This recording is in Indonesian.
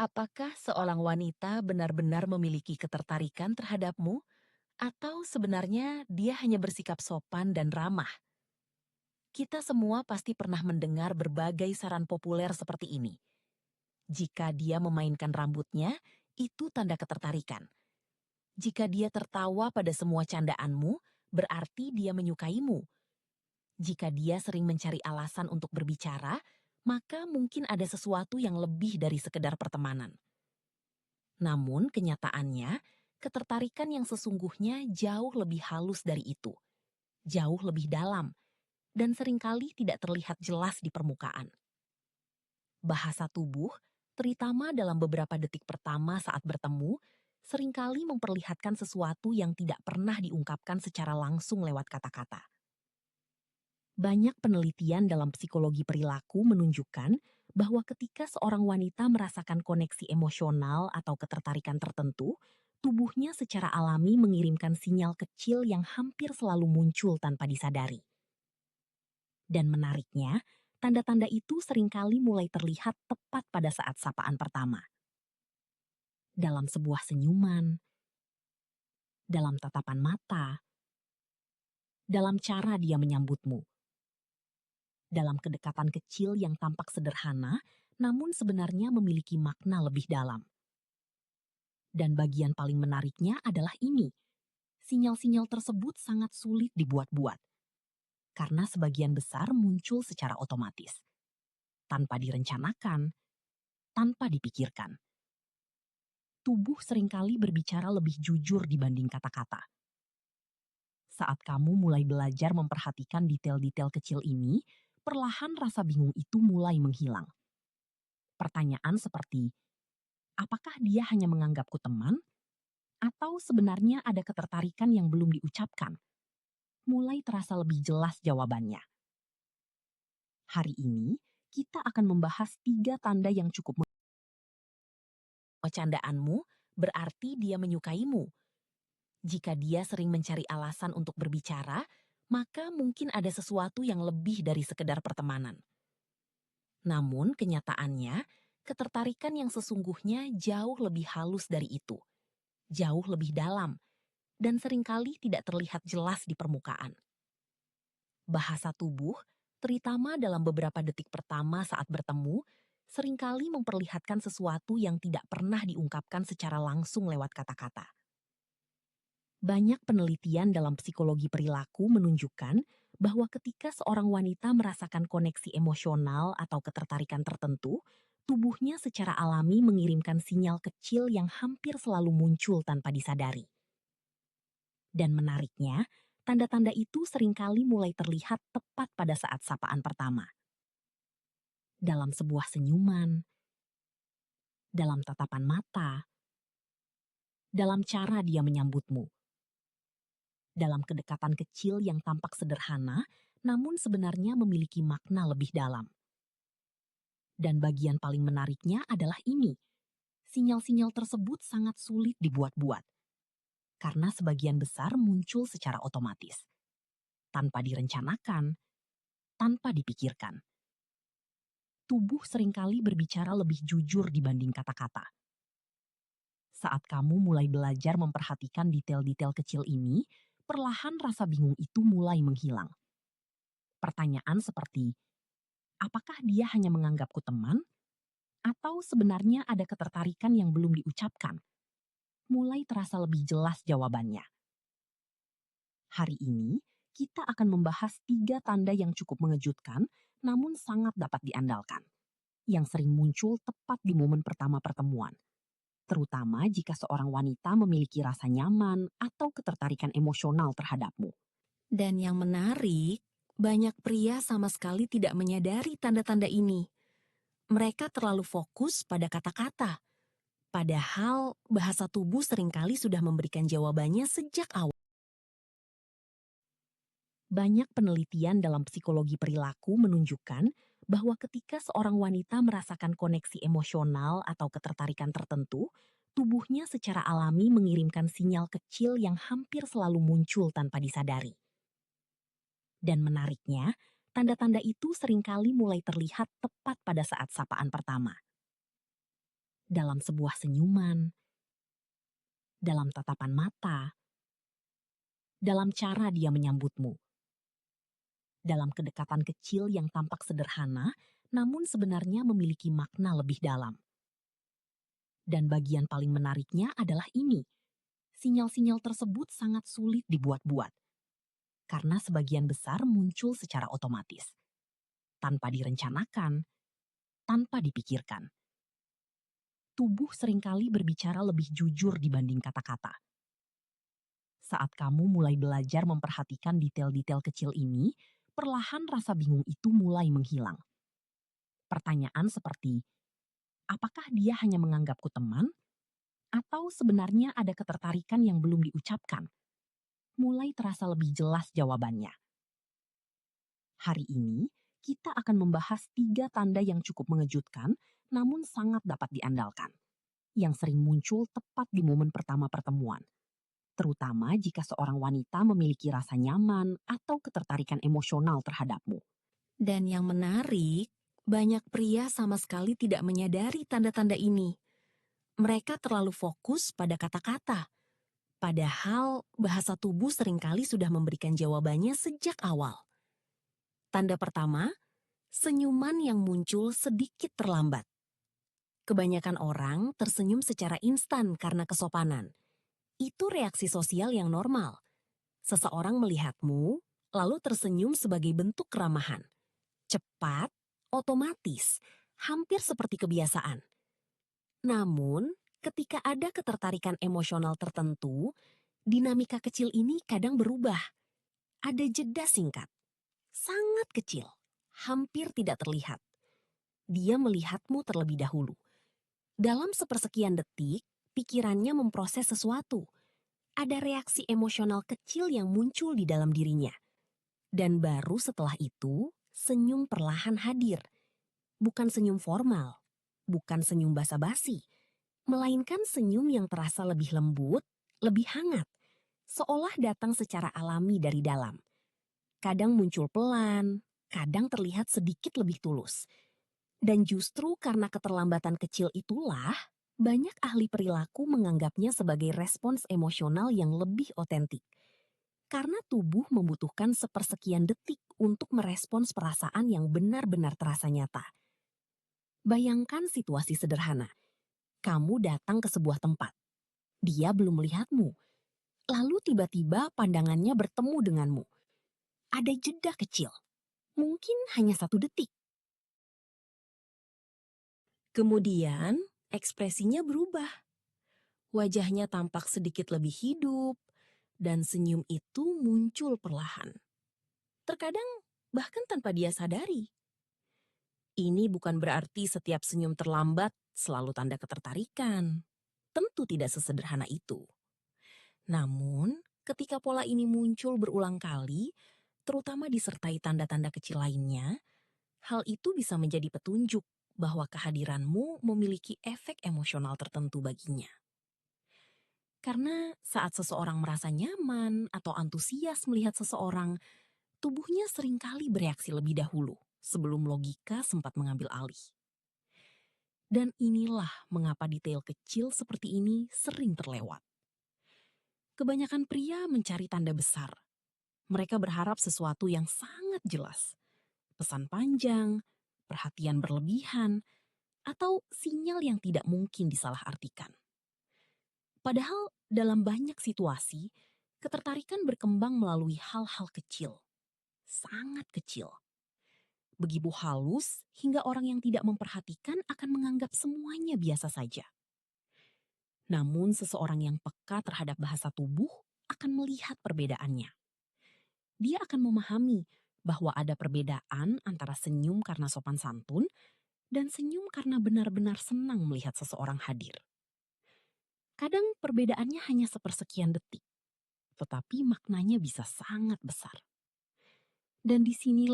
Apakah seorang wanita benar-benar memiliki ketertarikan terhadapmu, atau sebenarnya dia hanya bersikap sopan dan ramah? Kita semua pasti pernah mendengar berbagai saran populer seperti ini. Jika dia memainkan rambutnya, itu tanda ketertarikan. Jika dia tertawa pada semua candaanmu, berarti dia menyukaimu. Jika dia sering mencari alasan untuk berbicara, maka mungkin ada sesuatu yang lebih dari sekedar pertemanan. Namun kenyataannya, ketertarikan yang sesungguhnya jauh lebih halus dari itu, jauh lebih dalam, dan seringkali tidak terlihat jelas di permukaan. Bahasa tubuh, terutama dalam beberapa detik pertama saat bertemu, seringkali memperlihatkan sesuatu yang tidak pernah diungkapkan secara langsung lewat kata-kata. Banyak penelitian dalam psikologi perilaku menunjukkan bahwa ketika seorang wanita merasakan koneksi emosional atau ketertarikan tertentu, tubuhnya secara alami mengirimkan sinyal kecil yang hampir selalu muncul tanpa disadari. Dan menariknya, tanda-tanda itu seringkali mulai terlihat tepat pada saat sapaan pertama. Dalam sebuah senyuman, dalam tatapan mata, dalam cara dia menyambutmu, dalam kedekatan kecil yang tampak sederhana, namun sebenarnya memiliki makna lebih dalam. Dan bagian paling menariknya adalah ini. Sinyal-sinyal tersebut sangat sulit dibuat-buat, karena sebagian besar muncul secara otomatis, tanpa direncanakan, tanpa dipikirkan. Tubuh seringkali berbicara lebih jujur dibanding kata-kata. Saat kamu mulai belajar memperhatikan detail-detail kecil ini, perlahan rasa bingung itu mulai menghilang. Pertanyaan seperti, apakah dia hanya menganggapku teman? Atau sebenarnya ada ketertarikan yang belum diucapkan? Mulai terasa lebih jelas jawabannya. Hari ini, kita akan membahas 3 tanda yang cukup candaanmu, berarti dia menyukaimu. Jika dia sering mencari alasan untuk berbicara, maka mungkin ada sesuatu yang lebih dari sekedar pertemanan. Namun kenyataannya, ketertarikan yang sesungguhnya jauh lebih halus dari itu, jauh lebih dalam, dan seringkali tidak terlihat jelas di permukaan. Bahasa tubuh, terutama dalam beberapa detik pertama saat bertemu, seringkali memperlihatkan sesuatu yang tidak pernah diungkapkan secara langsung lewat kata-kata. Banyak penelitian dalam psikologi perilaku menunjukkan bahwa ketika seorang wanita merasakan koneksi emosional atau ketertarikan tertentu, tubuhnya secara alami mengirimkan sinyal kecil yang hampir selalu muncul tanpa disadari. Dan menariknya, tanda-tanda itu seringkali mulai terlihat tepat pada saat sapaan pertama. Dalam sebuah senyuman, dalam tatapan mata, dalam cara dia menyambutmu, dalam kedekatan kecil yang tampak sederhana, namun sebenarnya memiliki makna lebih dalam. Dan bagian paling menariknya adalah ini. Sinyal-sinyal tersebut sangat sulit dibuat-buat, karena sebagian besar muncul secara otomatis, tanpa direncanakan, tanpa dipikirkan. Tubuh seringkali berbicara lebih jujur dibanding kata-kata. Saat kamu mulai belajar memperhatikan detail-detail kecil ini, perlahan rasa bingung itu mulai menghilang. Pertanyaan seperti, apakah dia hanya menganggapku teman? Atau sebenarnya ada ketertarikan yang belum diucapkan? Mulai terasa lebih jelas jawabannya. Hari ini, kita akan membahas 3 tanda yang cukup mengejutkan, namun sangat dapat diandalkan, yang sering muncul tepat di momen pertama pertemuan, terutama jika seorang wanita memiliki rasa nyaman atau ketertarikan emosional terhadapmu. Dan yang menarik, banyak pria sama sekali tidak menyadari tanda-tanda ini. Mereka terlalu fokus pada kata-kata, padahal bahasa tubuh seringkali sudah memberikan jawabannya sejak awal. Banyak penelitian dalam psikologi perilaku menunjukkan bahwa ketika seorang wanita merasakan koneksi emosional atau ketertarikan tertentu, tubuhnya secara alami mengirimkan sinyal kecil yang hampir selalu muncul tanpa disadari. Dan menariknya, tanda-tanda itu seringkali mulai terlihat tepat pada saat sapaan pertama. dalam sebuah senyuman, dalam tatapan mata, dalam cara dia menyambutmu, dalam kedekatan kecil yang tampak sederhana, namun sebenarnya memiliki makna lebih dalam. Dan bagian paling menariknya adalah ini. Sinyal-sinyal tersebut sangat sulit dibuat-buat. Karena sebagian besar muncul secara otomatis. Tanpa direncanakan, tanpa dipikirkan. Tubuh seringkali berbicara lebih jujur dibanding kata-kata. Saat kamu mulai belajar memperhatikan detail-detail kecil ini, perlahan rasa bingung itu mulai menghilang. Pertanyaan seperti, apakah dia hanya menganggapku teman? Atau sebenarnya ada ketertarikan yang belum diucapkan? Mulai terasa lebih jelas jawabannya. Hari ini, kita akan membahas 3 tanda yang cukup mengejutkan, namun sangat dapat diandalkan. Yang sering muncul tepat di momen pertama pertemuan. Terutama jika seorang wanita memiliki rasa nyaman atau ketertarikan emosional terhadapmu. Dan yang menarik, banyak pria sama sekali tidak menyadari tanda-tanda ini. Mereka terlalu fokus pada kata-kata. Padahal bahasa tubuh seringkali sudah memberikan jawabannya sejak awal. Tanda pertama, senyuman yang muncul sedikit terlambat. Kebanyakan orang tersenyum secara instan karena kesopanan. Itu reaksi sosial yang normal. Seseorang melihatmu, lalu tersenyum sebagai bentuk keramahan. Cepat, otomatis, hampir seperti kebiasaan. Namun, ketika ada ketertarikan emosional tertentu, dinamika kecil ini kadang berubah. Ada jeda singkat, sangat kecil, hampir tidak terlihat. Dia melihatmu terlebih dahulu. Dalam sepersekian detik, pikirannya memproses sesuatu. Ada reaksi emosional kecil yang muncul di dalam dirinya. Dan baru setelah itu, senyum perlahan hadir. Bukan senyum formal, bukan senyum basa-basi, melainkan senyum yang terasa lebih lembut, lebih hangat, seolah datang secara alami dari dalam. Kadang muncul pelan, kadang terlihat sedikit lebih tulus. Dan justru karena keterlambatan kecil itulah, banyak ahli perilaku menganggapnya sebagai respons emosional yang lebih otentik. Karena tubuh membutuhkan sepersekian detik untuk merespons perasaan yang benar-benar terasa nyata. Bayangkan situasi sederhana. Kamu datang ke sebuah tempat. Dia belum melihatmu. Lalu tiba-tiba pandangannya bertemu denganmu. Ada jeda kecil. Mungkin hanya 1 detik. Kemudian, ekspresinya berubah. Wajahnya tampak sedikit lebih hidup, dan senyum itu muncul perlahan. Terkadang bahkan tanpa dia sadari. Ini bukan berarti setiap senyum terlambat selalu tanda ketertarikan. Tentu tidak sesederhana itu. Namun, ketika pola ini muncul berulang kali, terutama disertai tanda-tanda kecil lainnya, hal itu bisa menjadi petunjuk bahwa kehadiranmu memiliki efek emosional tertentu baginya. Karena saat seseorang merasa nyaman atau antusias melihat seseorang, tubuhnya seringkali bereaksi lebih dahulu sebelum logika sempat mengambil alih. Dan inilah mengapa detail kecil seperti ini sering terlewat. Kebanyakan pria mencari tanda besar. Mereka berharap sesuatu yang sangat jelas. Pesan panjang, perhatian berlebihan, atau sinyal yang tidak mungkin disalahartikan. Padahal dalam banyak situasi, ketertarikan berkembang melalui hal-hal kecil. Sangat kecil. Begitu halus hingga orang yang tidak memperhatikan akan menganggap semuanya biasa saja. Namun seseorang yang peka terhadap bahasa tubuh akan melihat perbedaannya. Dia akan memahami bahwa ada perbedaan antara senyum karena sopan santun dan senyum karena benar-benar senang melihat seseorang hadir. Kadang perbedaannya hanya sepersekian detik, tetapi maknanya bisa sangat besar. Dan di sini